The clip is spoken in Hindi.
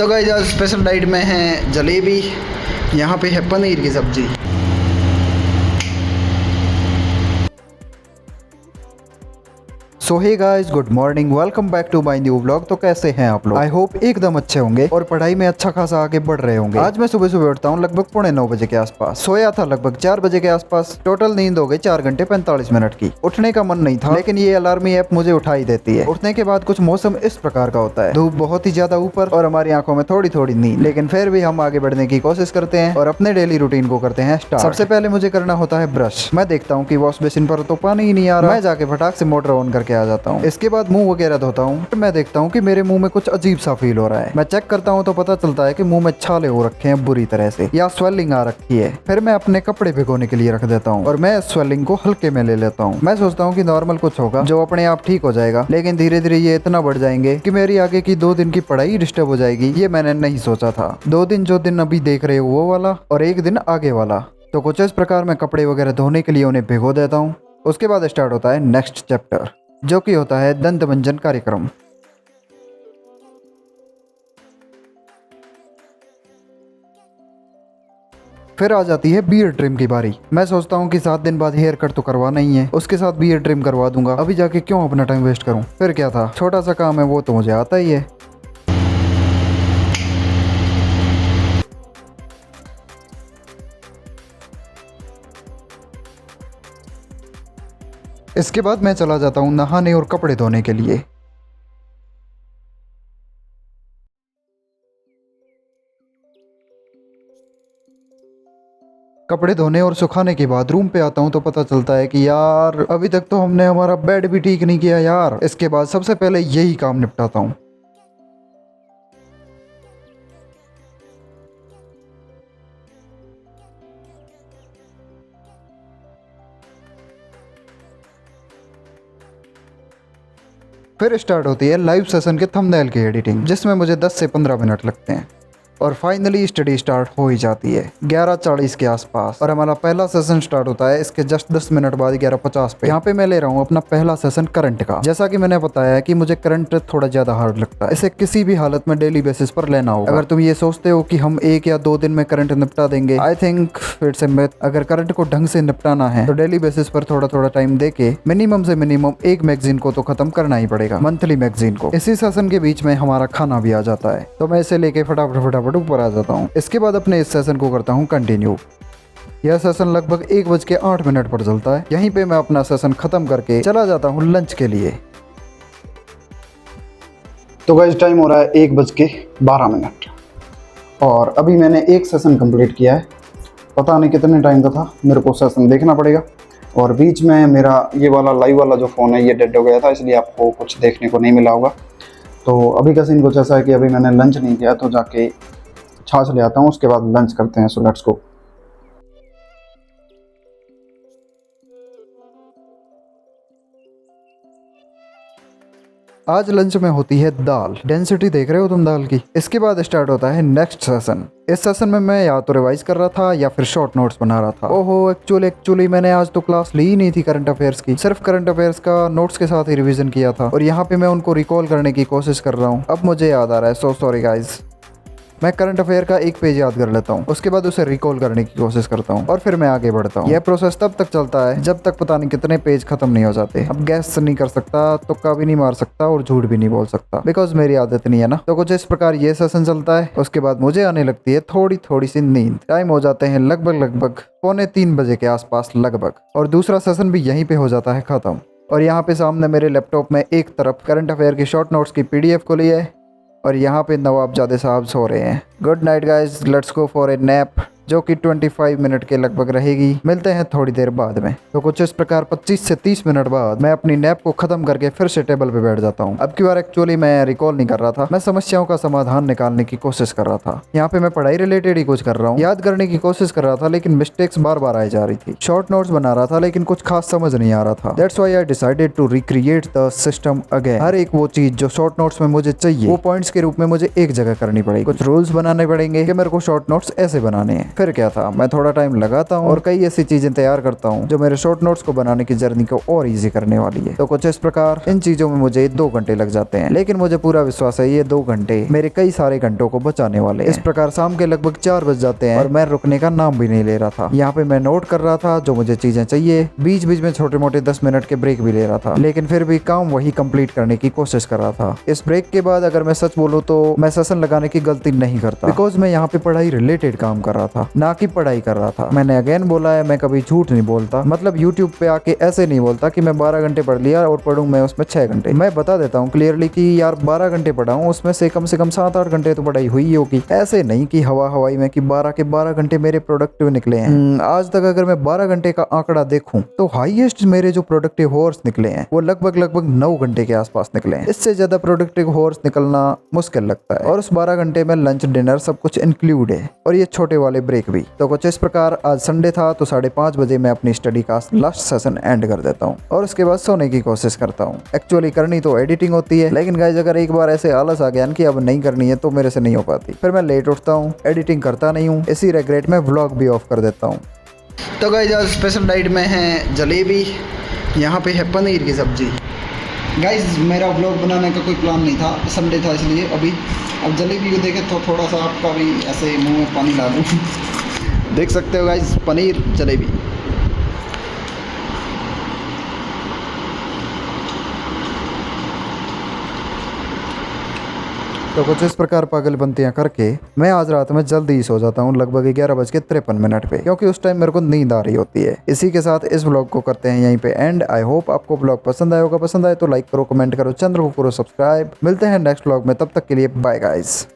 तो गाइस आज स्पेशल डाइट में है जलेबी, यहाँ पे है पनीर की सब्जी। So hey guys, good morning, welcome back to my new vlog. तो कैसे हैं आप लोग? आई होप एकदम अच्छे होंगे और पढ़ाई में अच्छा खासा आगे बढ़ रहे होंगे। आज मैं सुबह सुबह उठता हूँ लगभग 9:45 बजे के आसपास। सोया था लगभग 4 बजे के आसपास। टोटल नींद हो गई 4 घंटे 45 मिनट की। उठने का मन नहीं था, लेकिन ये अलार्मी ऐप मुझे उठा ही देती है। उठने के बाद कुछ मौसम इस प्रकार का होता है, धूप बहुत ही ज्यादा ऊपर और हमारी आंखों में थोड़ी थोड़ी नींद, लेकिन फिर भी हम आगे बढ़ने की कोशिश करते हैं और अपने डेली रूटीन को करते हैं स्टार्ट। सबसे पहले मुझे करना होता है ब्रश। मैं देखता हूँ कि वॉश बेसिन पर तो पानी ही नहीं आ रहा। मैं जाके फटाक से मोटर ऑन करके आ जाता हूँ। इसके बाद मुंह वगैरह धोता हूँ। मैं देखता हूँ कि मेरे मुंह में कुछ अजीब सा फील हो रहा है। मैं चेक करता हूँ तो पता चलता है कि मुंह में छाले हो रखे हैं बुरी तरह से, या स्वेलिंग आ रखी है। फिर मैं अपने कपड़े भिगोने के लिए रख देता हूँ और मैं स्वेलिंग को हल्के में ले लेता हूँ। मैं सोचता हूँ कि नॉर्मल कुछ होगा जो अपने आप ठीक हो जाएगा, लेकिन धीरे धीरे ये इतना बढ़ जाएंगे कि मेरी आगे की 2 दिन की पढ़ाई डिस्टर्ब हो जाएगी। ये मैंने नहीं सोचा था। 2 दिन जो दिन अभी देख रहे हो वो वाला, और 1 दिन आगे वाला। तो कुछ इस प्रकार मैं कपड़े वगैरह धोने के लिए उन्हें भिगो देता हूँ। उसके बाद स्टार्ट होता है नेक्स्ट चैप्टर, जो कि होता है दंत मंजन कार्यक्रम। फिर आ जाती है बियर ट्रिम की बारी। मैं सोचता हूँ कि 7 दिन बाद हेयर कट तो करवाना ही है, उसके साथ बियर ट्रिम करवा दूंगा। अभी जाके क्यों अपना टाइम वेस्ट करूँ। फिर क्या था, छोटा सा काम है, वो तो मुझे आता ही है। इसके बाद मैं चला जाता हूँ नहाने और कपड़े धोने के लिए। कपड़े धोने और सुखाने के बाद रूम पे आता हूँ तो पता चलता है कि यार अभी तक तो हमने हमारा बेड भी ठीक नहीं किया यार। इसके बाद सबसे पहले यही काम निपटाता हूँ। फिर स्टार्ट होती है लाइव सेशन के थंबनेल की एडिटिंग, जिसमें मुझे 10 से 15 मिनट लगते हैं। और फाइनली स्टडी स्टार्ट हो ही जाती है 11:40 के आसपास, और हमारा पहला सेशन स्टार्ट होता है इसके जस्ट 10 मिनट बाद 11:50 पे। यहाँ पे मैं ले रहा हूँ अपना पहला सेशन करंट का। जैसा कि मैंने बताया है कि मुझे करंट थोड़ा ज्यादा हार्ड लगता है। इसे किसी भी हालत में डेली बेसिस पर लेना होगा। अगर तुम ये सोचते हो कि हम 1 या 2 दिन में करंट निपटा देंगे, I think it's a myth. अगर करंट को ढंग से निपटाना है तो डेली बेसिस पर थोड़ा थोड़ा टाइम देके मिनिमम से मिनिमम 1 मैगजीन को तो खत्म करना ही पड़ेगा, मंथली मैगजीन को। इसी सेशन के बीच में हमारा खाना भी आ जाता है, तो मैं इसे लेके फटाफट ऊपर आ जाता हूँ। इसके बाद अपने इस सेशन को करता हूँ कंटिन्यू। यह सेशन लगभग 1:08 पर चलता है। यहीं पे मैं अपना सेशन खत्म करके चला जाता हूँ लंच के लिए। तो गाइस टाइम हो रहा है 1:12 और अभी मैंने एक सेशन कंप्लीट किया है। पता नहीं कितने टाइम का था, मेरे को सेशन देखना पड़ेगा। और बीच में मेरा ये वाला लाइव वाला जो फ़ोन है ये डेड हो गया था, इसलिए आपको कुछ देखने को नहीं मिला होगा। तो अभी का सीन कुछ ऐसा है कि अभी मैंने लंच नहीं किया, तो जाके छाछ ले आता हूँ, उसके बाद लंच करते हैं। So let's go. आज लंच में होती है दाल। डेंसिटी देख रहे हो तुम दाल की। इसके बाद स्टार्ट होता है नेक्स्ट सेशन। इस सेशन में मैं या तो रिवाइज कर रहा था या फिर शॉर्ट नोट्स बना रहा था। ओहो, एक्चुअली मैंने आज तो क्लास ली ही नहीं थी करंट अफेयर्स की, सिर्फ करंट अफेयर्स का नोट्स के साथ ही रिवीजन किया था। और यहाँ पे मैं उनको रिकॉल करने की कोशिश कर रहा हूँ। अब मुझे याद आ रहा है, सो सॉरी गाइज। मैं करंट अफेयर का 1 पेज याद कर लेता हूँ, उसके बाद उसे रिकॉल करने की कोशिश करता हूँ और फिर मैं आगे बढ़ता हूँ। यह प्रोसेस तब तक चलता है जब तक पता नहीं कितने पेज खत्म नहीं हो जाते। अब गैस नहीं कर सकता, तुक्का भी नहीं मार सकता और झूठ भी नहीं बोल सकता, बिकॉज मेरी आदत नहीं है ना। तो कुछ इस प्रकार ये सेशन चलता है। उसके बाद मुझे आने लगती है थोड़ी सी नींद। टाइम हो जाते हैं लगभग 2:45 बजे के आसपास लगभग, और दूसरा सेशन भी यहीं पे हो जाता है खत्म। और यहाँ पे सामने मेरे लैपटॉप में एक तरफ करंट अफेयर की शॉर्ट नोट्स की PDF खुली है और यहाँ पे नवाबजादे साहब सो रहे हैं। Good night guys, let's go for a nap, जो कि 25 मिनट के लगभग रहेगी। मिलते हैं थोड़ी देर बाद में। तो कुछ इस प्रकार 25 से 30 मिनट बाद मैं अपनी नैप को खत्म करके फिर से टेबल पे बैठ जाता हूँ। अब की बार एक्चुअली मैं रिकॉल नहीं कर रहा था, मैं समस्याओं का समाधान निकालने की कोशिश कर रहा था। यहाँ पे मैं पढ़ाई रिलेटेड ही कुछ कर रहा हूँ, याद करने की कोशिश कर रहा था, लेकिन मिस्टेक्स बार आई जा रही थी। शॉर्ट नोट्स बना रहा था लेकिन कुछ खास समझ नहीं आ रहा था। That's why I decided to recreate the system again. हर एक वो चीज जो शॉर्ट नोट्स में मुझे चाहिए वो पॉइंट्स के रूप में मुझे एक जगह करनी पड़ेगी। कुछ रूल्स बनाने पड़ेंगे कि मेरे को शॉर्ट नोट्स ऐसे बनाने हैं। फिर क्या था, मैं थोड़ा टाइम लगाता हूँ और कई ऐसी चीजें तैयार करता हूँ जो मेरे शॉर्ट नोट्स को बनाने की जर्नी को और इजी करने वाली है। तो कुछ इस प्रकार इन चीजों में मुझे 2 घंटे लग जाते हैं, लेकिन मुझे पूरा विश्वास है ये 2 घंटे मेरे कई सारे घंटों को बचाने वाले हैं। इस प्रकार शाम के लगभग 4 बज जाते हैं और मैं रुकने का नाम भी नहीं ले रहा था। यहाँ पे मैं नोट कर रहा था जो मुझे चीजें चाहिए, बीच बीच में छोटे मोटे 10 मिनट के ब्रेक भी ले रहा था, लेकिन फिर भी काम वही कंप्लीट करने की कोशिश कर रहा था। इस ब्रेक के बाद अगर मैं सच बोलूँ तो मैं सेशन लगाने की गलती नहीं करता, बिकॉज मैं यहाँ पे पढ़ाई रिलेटेड काम कर रहा था, ना कि पढ़ाई कर रहा था। मैंने अगेन बोला है, मैं कभी झूठ नहीं बोलता, मतलब यूट्यूब पे आके ऐसे नहीं बोलता कि मैं 12 घंटे पढ़ लिया और पढ़ूं मैं उसमें 6 घंटे। मैं बता देता हूँ क्लियरली कि यार 12 घंटे पढ़ा हूँ, उसमें से कम 7-8 घंटे तो पढ़ाई हुई होगी। ऐसे नहीं कि हवाई में कि 12 के 12 घंटे मेरे प्रोडक्टिव निकले हैं। आज तक अगर मैं 12 घंटे का आंकड़ा देखूं तो हाईएस्ट मेरे जो प्रोडक्टिव हॉर्स निकले हैं वो लगभग 9 घंटे के आसपास निकले हैं। इससे ज्यादा प्रोडक्टिव हॉर्स निकलना मुश्किल लगता है, और उस 12 घंटे में लंच डिनर सब कुछ इंक्लूड है, और ये छोटे वाले ब्रेक भी। तो कुछ इस प्रकार आज संडे था तो 5:30 बजे मैं अपनी स्टडी का लास्ट सेशन एंड कर देता हूँ और उसके बाद सोने की कोशिश करता हूँ। एक्चुअली करनी तो एडिटिंग होती है, लेकिन गाइस अगर एक बार ऐसे आलस आ गया कि अब नहीं करनी है तो मेरे से नहीं हो पाती। फिर मैं लेट उठता हूँ, एडिटिंग करता नहीं हूँ, इसी रिग्रेट में व्लॉग भी ऑफ कर देता हूँ। तो गाइस आज स्पेशल डाइट में है जलेबी, यहाँ पे है पनीर की सब्जी। गाइस मेरा व्लॉग बनाने का कोई प्लान नहीं था, संडे था इसलिए अभी अब जलेबी को देखें तो थोड़ा सा आपका भी ऐसे मुंह में पानी ला दूँ। देख सकते हो गाइस पनीर जलेबी। तो कुछ इस प्रकार पागलबंतियां करके मैं आज रात में जल्दी ही सो जाता हूँ, लगभग 11:53 पे, क्योंकि उस टाइम मेरे को नींद आ रही होती है। इसी के साथ इस व्लॉग को करते हैं यहीं पे एंड। आई होप आपको व्लॉग पसंद आया होगा, पसंद आए तो लाइक करो, कमेंट करो, चैनल को करो सब्सक्राइब। मिलते हैं नेक्स्ट व्लॉग में, तब तक के लिए बाय गाइस।